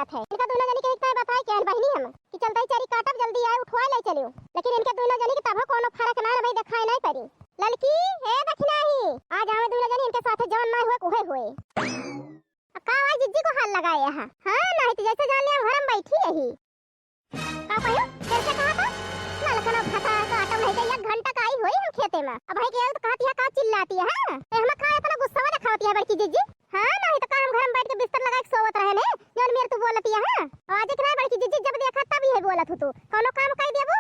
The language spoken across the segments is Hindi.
बात है। इनका दोनों जनी के एक बताए क्या बहनी हम कि चलते चरी काटब जल्दी आए उठवा ले चलियो, लेकिन इनके दोनों जनी के तब कोनो फर्क ना भाई दिखाई नहीं पड़ी। लड़की ए दखना ही आज हमें दोनों जनी इनके साथ जवन ना हुए कोहे हुए का आज जिज्जी को हाल लगाए हां नहीं तो जैसे जान ले घर में बैठी रही का कहियो कैसे कहा था ललकना फटा का आटा नहीं तो 1 घंटा का आई हुई हम खेते में। अब भाई के तो कहती है का चिल्लाती है हां हम खाए इतना गुस्सा दिखाती है बड़की जिज्जी हां नहीं तो का हम घर में बैठ के बिस्तर लगा के सोवत रहे ने जौन मेरे तू बोलती है हां आज एक ना बड़की जिज्जी जब देखा तब ही बोलत तू कोनो काम कह देबो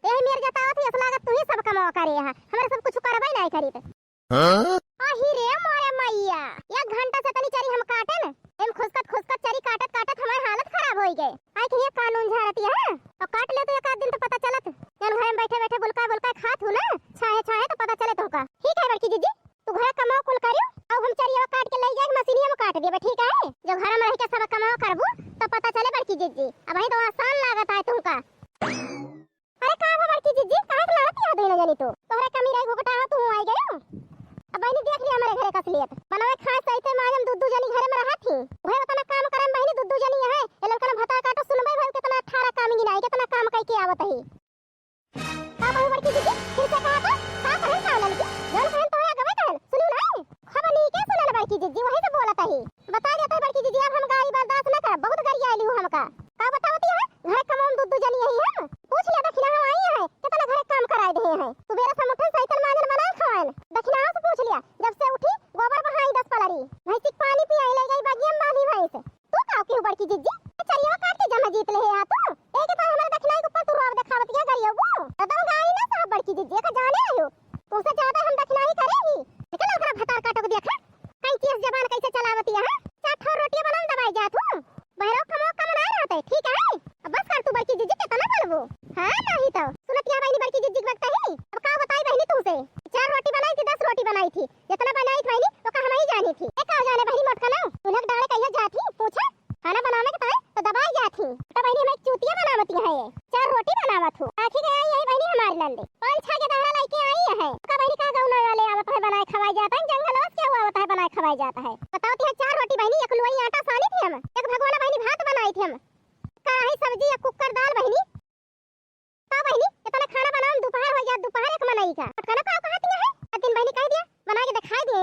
ए मेरे जतावत है लागत तू ही सब कमावा करे है हमरा सब कुछ करबे नहीं करी त हां आही रे मोरे मैया 1 घंटा से तनी चरी हम काटे न एम खुसकत चरी काटत हमारी हालत खराब होई गए आई के ये कानून झाड़ती है और काट ले तो एक आध दिन तो पता चलत जन घर में बैठे बुलका खात हूं ना छाहे तो पता चले तो का ठीक है बड़की जीजी तू घर कमाओ कुल करियो अब हम चरिया काट के ले जाए मशीन में काट देबे ठीक है जो घर में रह के सब कमाओ करबू तो पता चले बड़की जीजी अब भाई तो आसान लागत है तुमका। अरे का बड़की जीजी काहे के लागत है दोनों जनी तो तोहरे कमी रही घोकटा तू आई गयो अब बहनी देख लिया हमारे घरे कसलियत बनावे खाए सही से मां हम दूध जनी घरे में रहत थी वही उतना काम करम बहनी दूध जनी है ए लड़का भता काटो सुनबे भाई कितना 18 काम गिनाई कितना काम कई के आवत है का बहु बड़की दीदी फिर से कहा था का कहन का लड़की जल कहन तो गवे कहन सुनियो नहीं खबर नहीं के सुनल बड़की दीदी वही से बोलत है बता देते बड़की दीदी अब हम गाड़ी बर्दाश्त न कर बहुत गाड़ी आइली हूं हमका का बतावती है घर कमाम दूध जनी यही है पूछ ले दखिना हम आई है कितना घर काम कराए दे हैं तू बेरा समुठन साइकिल मांगन बना खावन दखिना से पूछ लिया जब से उठी गोबर बहाई 10 पलरी भैंसी पानी पियाई ले गई बगियम बांधी भैंस तू का क्यों बड़की जिज्जी चरिया काट के जमा जीत ले है तू एक तो हमारे दखिना के ऊपर तू रोब दिखावत क्या करियो वो तब गाड़ी ना साहब बड़की जिज्जी का जाने आयो तुमसे ज्यादा हम दखिना ही करेगी निकल ओकरा भतार काटो के देखा कई चीज जबान कैसे चलावती है चार ठो रोटी बनाऊं दवाई जात हूं बहरो कमो कम ना रहते ठीक है अब बस कर तू बड़की जिज्जी कितना बोलबो हां नहीं तो सुनतिया बहनी बड़की जिज्जी लगता है अब का बताई बहनी तुमसे 4 रोटी बनाई थी 10 रोटी बनाई थी जितना बनाई थी बहनी तो हम ही जानी थी एक जाने बहनी मोटका ना उन्हें डाले कहिया जाती पूछा खाना बनाने के टाइम तो दबाई जाती तो बहनी हमें चूतिया बनावती है ये 4 रोटी बनावत हूं आखिर गया यही बहनी हमारी नंदे 5-6 के दहरा लेके आई है का बहनी का गांव वाले आवत है बनाए खवाई जाता है जंगल और क्या हुआ होता है बनाए खवाई जाता है बताओती है 4 रोटी बहनी एक लोई आटा सानी थी हम एक भगवाना बहनी भात बनाई थी हम कढ़ाई सब्जी या कुकर दाल बहनी का बहनी इतना खाना बनाऊं दोपहर हो जा दोपहर एक मनाई का खाना का कहती है दिन बहनी कह दिया बना के दिखाई दे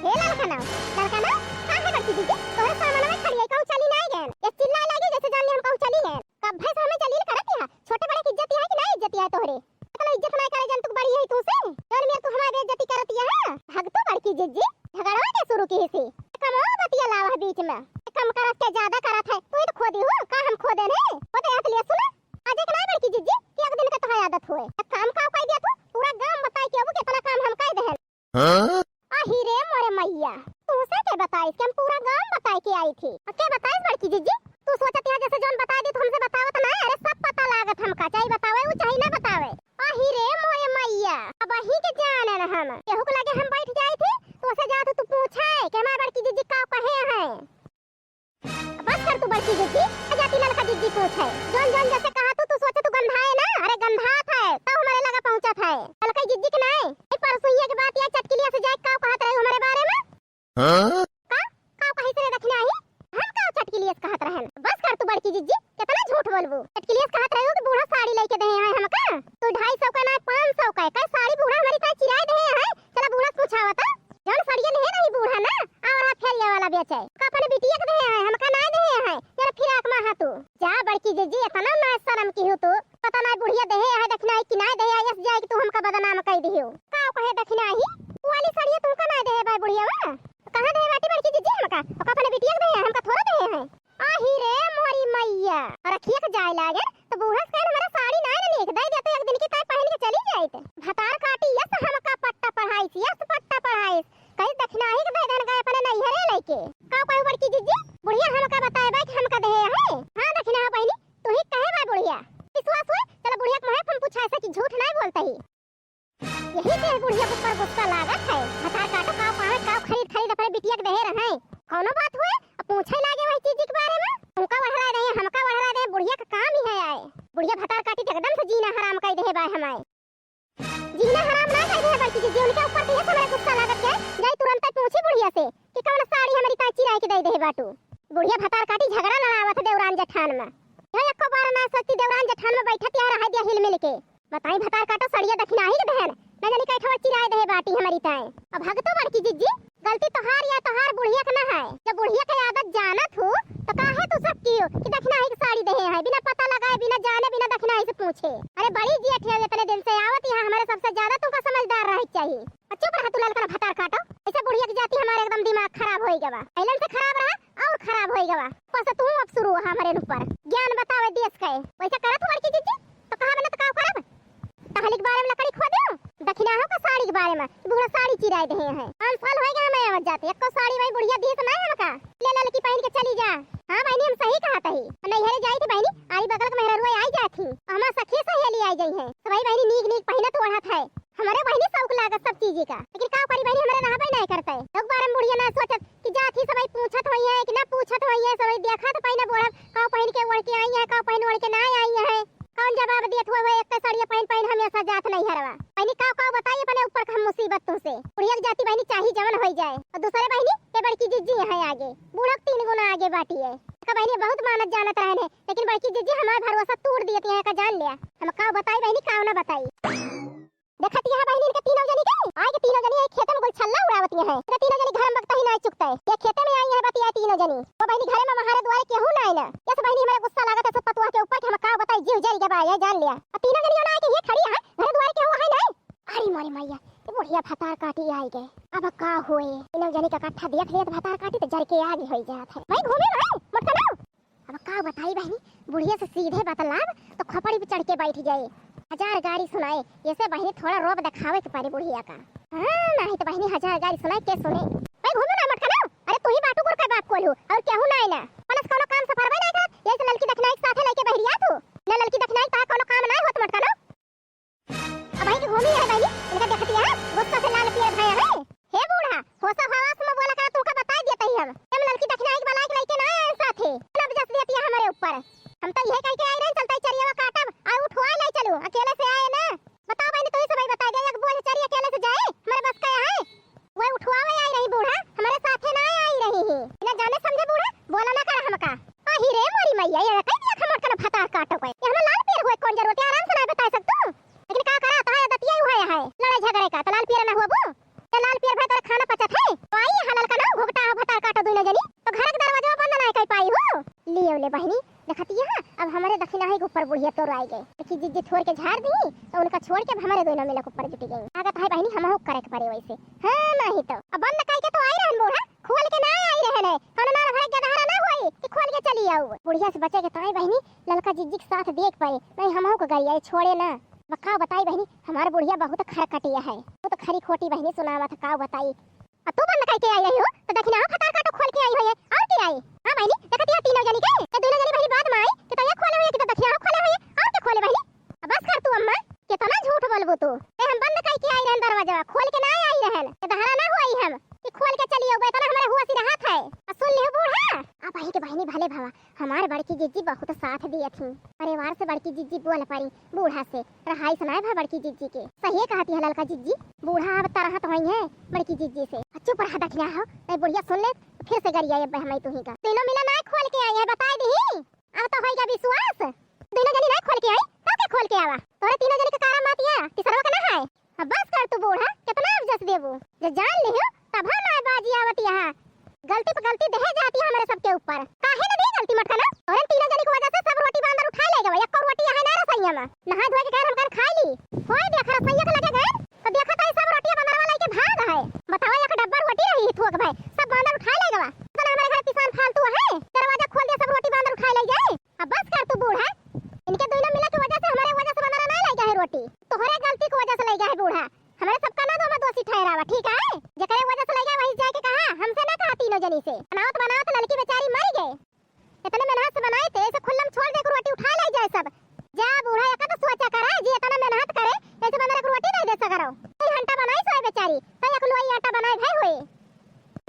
हे लड़का का है बच्ची दीदी तोरे सामान में खड़ी है कहू चली नहीं गए ये चिल्ला लगी जैसे जान ले हम कहू चली गए कब भैंस हमें चली करत है छोटे बड़े की इज्जत है कि नहीं इज्जत है तोहरे इतना इज्जत ना करे जन तू बड़ी है तू से और मेरे तू हमारी बेइज्जती करती है हग तो बड़की जिज्जी झगड़ा के शुरू की से कम और बतिया लावा बीच में कम करत के ज्यादा करत है तू ही तो खोदी हो का हम खोदे नहीं खोदे हाथ लिए सुन आज एक ना बड़की जिज्जी कि एक दिन का तो आदत हुए काम का कह दिया तू पूरा गांव बताई के अब कितना काम हम कह दे हां आही रे मोरे मैया तू से के बताई कि हम पूरा गांव बताई के आई थी के बताई बड़की जिज्जी तू सोचती है जैसे जोन बता दी तो हमसे बतावत ना अरे सब पता लागत हमका चाहे बतावे वो चाहे ना बतावे आही रे मोरे मैया अब ही के जाने न हम केहू को लगे हम बैठ जाई थी तो से जात तू पूछे कि हमारी बड़की जिज्जी का कहे है बस कर तू बड़की जिज्जी जाती लड़का जिज्जी पूछे जोन जैसे कहा तू सोचे तू गंधाए ना अरे गंधात है तो हमारे लगा पहुंचा था लड़का जिज्जी के नहीं परसों ये के बात या चटकिलिया से जाके का कहत रहे हमारे बारे में हां का कहि से रखना है हम का चटकिलिया से कहत रहन बस कर तू बड़की जिज्जी कितना झूठ बोलबू चटकिलिया से कहत रहे हो कि बूढ़ा साड़ी लेके दे हैं हमका तो 250 का ना 500 का का साड़ी बूढ़ा हमारी का चिराए दे हैं चला बूढ़ा पूछावता जौन साड़ी नहीं रही बूढ़ा ना और फेरिया वाला बेचे का अपने बिटिया के दे हैं हमका ना दे हैं जरा फिराक में हां तू जा बड़की जिज्जी इतना ना शर्म की हो तू पता ना बुढ़िया दे है दखना कि ना दे है जाए कि तू हमका बदनाम कह दियो का कहे दखना ही वाली साड़ी तुमका ना दे है भाई बुढ़िया कहां दे बाटी बड़की जिज्जी हमका और अपने बिटिया के दे हमका थोड़ा दे हैं आही रे मोरी मैया रखिए के जाए लागे तो बूढ़ा से हमारा साड़ी ना लिख दे दे तो एक दिन की ताई पहन के चली जाए भतार काटी यस हमका पट्टा पढ़ाई यस पट्टा पढ़ाई कहीं दखना ही के दे देन गए अपने नहीं हरे लेके का कोई बड़की जिज्जी बुढ़िया हमका बताए बा कि हमका दे है हां दखना बहनी तू ही कहे बा बुढ़िया विश्वास हुए चलो बुढ़िया को हम पूछा ऐसा कि झूठ नहीं बोलता ही यही से बुढ़िया के ऊपर गुस्सा लागत है भतार काटो का पाए का खरीद अपने बिटिया के दे रहे कोनो बात हुए पूछे लागे वही चीज के बारे में उनका बढ़ा रहे हमका बढ़ा रहे बुढ़िया का काम ही है आए बुढ़िया भतार काटी एकदम से जीना हराम कह दे बाय हमारे जीना हराम ना कह दे बल्कि जी उनके ऊपर ये हमारा गुस्सा लागत है जाई तुरंत पूछी बुढ़िया से कि कौन साड़ी हमारी का चिराए के दे दे बाटू बुढ़िया भतार काटी करी ताए। अब भगतो बड़की जिज्जी गलती तोहार या तोहार बुढ़िया के ना है। जब बुढ़िया के आदत जानत हो तो काहे तू सब कियो कि दक्षिणा ही साड़ी दे है बिना पता लगाए बिना जाने बिना दक्षिणा ही से पूछे। अरे बड़ी जेठ है इतने दिन से आवत यहाँ हमारे सबसे ज्यादा तुमका समझदार रह चाहिए। चुप रहा तू ललका भतार काटो। ऐसे बुढ़िया की जाती हमारे एकदम दिमाग खराब होई गवा। पहले से खराब रहा और खराब होई गवा। बस तू अब शुरू हो हमारे ऊपर ज्ञान बतावे देश के। वैसे करत बड़की जिज्जी तो कहा बना तो का करब। ताहली के बारे में लकड़ी खो दो दक्षिणा हो का साड़ी के बारे में बुढ़ा साड़ी चिराए दे हैं। 5 साल हो गए मैं आवत जाते एको साड़ी भाई बुढ़िया दी तो नहीं है का ले ललकी पहन के चली जा। हां बहनी हम सही कहा तही नहीं हेरे जाई थी बहनी आरी बगल के मेहरा रुई आई जाती हमरा सखी सहेली आई गई है। तो भाई बहनी नीक नीक पहनत ओढ़त है हमारे बहनी शौक लागत सब चीज का। लेकिन का करी बहनी हमारे नहाबे नहीं करते एक बार हम बुढ़िया ना सोचत कि जाती सबई पूछत होई है कि ना पूछत होई है सबई देखत पहिना बोड़ा का पहन के ओढ़ के आई है का पहन ओढ़ के ना आई है। कौन जवाब देत हुए एक साड़ी पहन हमेशा जात नहीं हरवा। बहनी का बताइए अपने ऊपर का मुसीबत तुमसे बुढ़िया जाती बहनी चाही जवन हो जाए। और दूसरे बहनी ये बड़की जिज्जी है आगे बूढ़ा 3 गुना आगे बाटी है। का बहनी बहुत मानत जानत रहने लेकिन बड़की जिज्जी हमारा भरोसा तोड़ दियती है का जान लिया। हम का बताई बहनी का ना बताई देखती है बहनी इनके तीनों जनी के आए के तीनों जनी एक खेत में गोल छल्ला उड़ावती है। ये तीनों जनी घर में बकता ही नहीं चुकता है। ये खेते में आई है बतिया तीनों जनी वो बहनी घरे में हमारे द्वारे केहू ना आइला। ये बहनी हमारे गुस्सा लागत है सब पतुआ के ऊपर हम का बताई जीव जल के बाय जान लिया। अब तीनों जनी ना के ये खड़ी है घर द्वारे केहू है नहीं। अरे मोरी मैया ये बुढ़िया भतार काटी आई गए। अब का होए तीनों जनी का कट्ठा देख लिया तो भतार काटी तो जर के आगे हो जात है। भाई घूमे ना मत ना। अब का बताई बहनी बुढ़िया से सीधे बतलाब तो खपड़ी पे चढ़ के बैठ जाए 1000 गाड़ी सुनाए। ऐसे बहनी थोड़ा रोब दिखावे के पारे बुढ़िया का। हां नहीं तो बहनी 1000 गाड़ी सुनाए के सुने। भाई घूमो ना मत ना। अरे तू ही बाटू गुर का बाप कोलू और केहू ना आइना पलस कोनो काम से फरबे नहीं करत। ये ललकी दखनाई के साथे लेके बहरिया तू ना ललकी दखनाई ता कोनो काम नहीं होत मत ना। अब भाई की घूमी है बहनी इनका देखती है गुस्सा से लाल पियर भया है। हे बूढ़ा होसा हवास में बोला कर तुमका बता दिया तही हम ललकी दखनाई के बला के लेके ना आए साथे अब जस देती है हमारे ऊपर। हम तो यही कह के आई रहे चलता चरिया काटब आ उठवा ले चलो अकेले से आए ना। बताओ बहनी तू ही सब बता दे एक बोल चरिया अकेले से जाए हमारे बस का है। वो उठवावे आई रही बूढ़ा हमारे साथे ना आई रही है ना जाने समझे बूढ़ा बोला ना कर हमका। आ ही रे मोरी मैया ये कह दिया खमट कर फटा काटो कोई ये हम लाल पीर हुए कौन जरूरत आराम से ना बता सकतू। लेकिन का करा तो है दतिया हुआ है लड़ाई झगड़े का तो लाल पीर ना हुआ तो लाल पीर भाई तेरा खाना पचत है तो आई हलाल का ना घोटा फटा काटो दोनों जनी तो घर के दरवाजा बंद ना कर पाई हो। लियो ले बहनी देखती है अब हमारे दक्षिणा ही के ऊपर बुढ़िया तोड़ आई गए देखी जिज्जी छोड़ के झाड़ दी तो उनका छोड़ के हमारे दोनों मिला के ऊपर जुटी गई। आगत है बहनी हम हो करे के पड़े वैसे। हां नहीं तो अब बंद काई के तो आई रहन बूढ़ा खोल के ना आई रहने कोनो ना भड़क के दहरा ना होई कि खोल के चली आऊ बुढ़िया से बचे के तो आई बहनी ललका जिज्जी के साथ देख पाए नहीं हम हो के गई आई छोड़े ना। बका बताई बहनी हमारे बुढ़िया बहुत खरकटिया है वो तो खरी खोटी बहनी सुनावा था का बताई। अब तू बंद काई के आई रही हो तो दक्षिणा हो फटार काटो खोल के आई हो और की आई। हां बहनी देखती है तीनों जनी के तो दोनों जनी बहनी बाद में आई कि तो ये खोले हुए कि तो दक्षिणा हो खोले हुए और के खोले बहनी। अब बस कर तू अम्मा कितना झूठ बोलबो तू ए हम बंद काई के आई रहन दरवाजा खोल के ना आई रहन के दहरा ना होई हम कि खोल के चली हो बेतना हमारे हुआ सी हाथ है। सुन ले बूढ़ा अब आई के बहनी भले भावा हमारे बड़की जिज्जी बहुत साथ दिए थी परिवार से बड़की जिज्जी बोल पारी बूढ़ा से रहाई सुनाए भा बड़की जिज्जी के सही कहती है ललका जिज्जी बूढ़ा अब तरह तो है बड़की जिज्जी से चुप रहा दखिया हो नहीं बुढ़िया सुन ले फिर से गरिया ये बहमई तू ही का तीनों मिला ना खोल के आई है बता दी अब तो होएगा विश्वास तीनों जनी ना खोल के आई तो के खोल के आवा तोरे तीनों जनी के कारण माती है तीसरा का ना है। अब बस कर तू बूढ़ा कितना अवजस देबू जे जान लियो तब ना बाजी आवत यहां गलती पे गलती दे जाती है हमारे सबके ऊपर काहे ना दे गलती मत खाना और तीनों जनी की वजह से सब रोटी बांधर उठा ले गए एक रोटी यहां ना रसैया में नहा धोए के घर हम कर खा ली होय देख रसैया के लगे गए तो देखा ताई सब रोटियां बांधर वाला के भाग है बताओ एक डब्बा रोटी रही थोक भाई सब बांधर उठा ले गवा तो हमारे घर किसान फालतू है दरवाजा खोल दिया सब रोटी बांधर उठा ले जाए। अब बस कर तू बूढ़ा इनके दोनों मिला की वजह से हमारे वजह से बांधर ना ले गए रोटी तोहरे गलती की वजह से ले गए बूढ़ा हमारे सबका ना दो मैं दोषी ठहरावा ठीक है जेकरे वजह से ले गए वही जाके कहा हमसे ना कहा तीनों जनी से बनावत लड़की बेचारी मर गए इतने मेहनत से बनाए थे ऐसे खुल्लम छोड़ दे रोटी उठा ले जाए सब जा बूढ़ा एक तो सोचा करा जी इतना मेहनत करे ऐसे बंदर को रोटी नहीं दे सकरो कोई घंटा बनाई सोए बेचारी तो एक लोई आटा बनाए भाई होए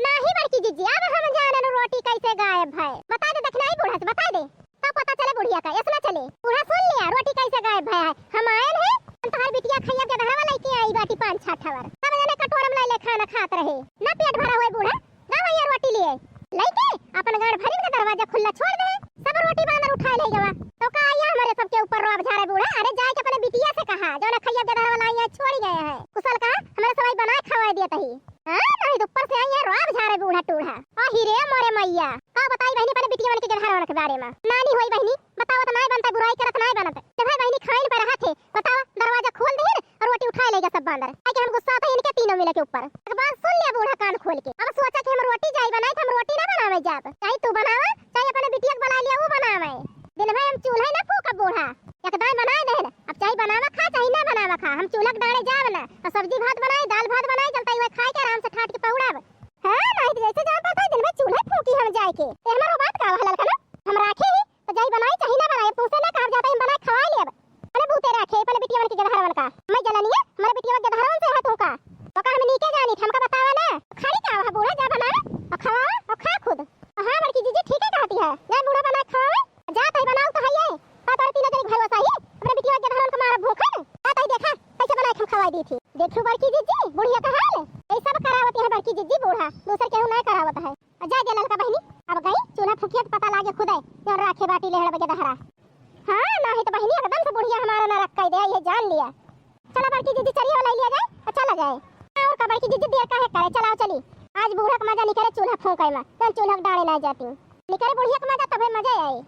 नहीं बड़की जिज्जी अब हम जाने नो रोटी कैसे गायब है बता दे दखना ही बूढ़ा से बता दे तब पता चले बुढ़िया का ऐसा चले बूढ़ा सुन लिया रोटी कैसे गायब है हम आए हैं तुम्हारी बिटिया खैया के धरवा लेके आई बाटी 5-6 ठवर सब जने कटोरा में ले खाना खात रहे ना पेट भरा हुए बूढ़ा ना भैया रोटी लिए लेके अपन गाड़ भरी के दरवाजा खुला छोड़ दे सब रोटी बांधर उठा ले गवा तो का आया हमारे सबके ऊपर रोब झारे बूढ़ा अरे जाए के अपने बिटिया से कहा जो ना खैया के धरवा लाई छोड़ गए हैं कुशल का हमारे सवाई बना खवा दिए लेत ही। हां नहीं तो ऊपर से आई है रोब झारे बूढ़ा टूढ़ा। आ हीरे मोरे मैया का बताई बहनी पहले बिटिया मन के गधारवन के बारे में। नानी होई बहनी बताओ त नहीं बनता बुराई करत नहीं बनत। जब भाई बहनी खाइन पर हाथे बताओ दरवाजा खोल दे और रोटी उठा लेगा सब बंदर। आई के हम गुस्सा आता इनके तीनों मिले के ऊपर। एक बात सुन लिया बूढ़ा कान खोल के। अब सोचा कि हम रोटी जाई बनाई त हम रोटी ना बनावे जात। चाहे तू बनावा चाहे अपने बिटिया के बुला लिया वो बनावे। दिन भर हम चूल्हा ना फूका बूढ़ा। एकदम बना दे अब चाहे बनावा खा चाहे ना बनावा खा। हम चूल्हा के डाड़े जाव ना और सब्जी भात बनाए दाल भात बनाए चलता हुए खाए के आराम से ठाट के पौड़ाव। हां नहीं तो जैसे जान पड़ता है दिन भर चूल्हा फूकी हम जाए के। ए हमारो बात का हलल का ना हम राखे ही तो जाई बनाई चाहे ना बनाए पूछे ना कहां जाता है बना खवा लेब। अरे बूते राखे पहले बिटिया मन के गधारवन का मैं जलनिया हमारे बिटिया के गधारवन से हाथ होका तो का हम नीचे जानी हमका बतावा ना खाली का वहां बूढ़ा जा बना और खवा और खा खुद। हां बड़की जीजी ठीक है कहती है जा बूढ़ा बना खवावे जात है बनाओ तो है ये बात और तीन जन घर वसाई अपने बिटिया के गधारवन को मारा भूखा जात है देखा कैसे बना के खवाई दी थी। देखो बड़की जीजी बुढ़िया का हाल ये सब करावती है बड़की जीजी बूढ़ा दूसर केहू नहीं करावत है। जा जा ललका बहनी अब गई चूल्हा फुकिया तो पता लागे खुदे और राखे बाटी लेहड़ बगे दहरा। हां नहीं तो बहनी एकदम से बुढ़िया हमारा ना रख कर दे ये जान लिया। चलो बड़की जीजी चलिए ले लिया जाए अच्छा लगा है और का बड़की जीजी देर का है करे चलाओ चली आज बूढ़ा का मजा निकले चूल्हा फूंकाई में चल चूल्हा डाले ना जाती निकले बुढ़िया का मजा तब मजा आई।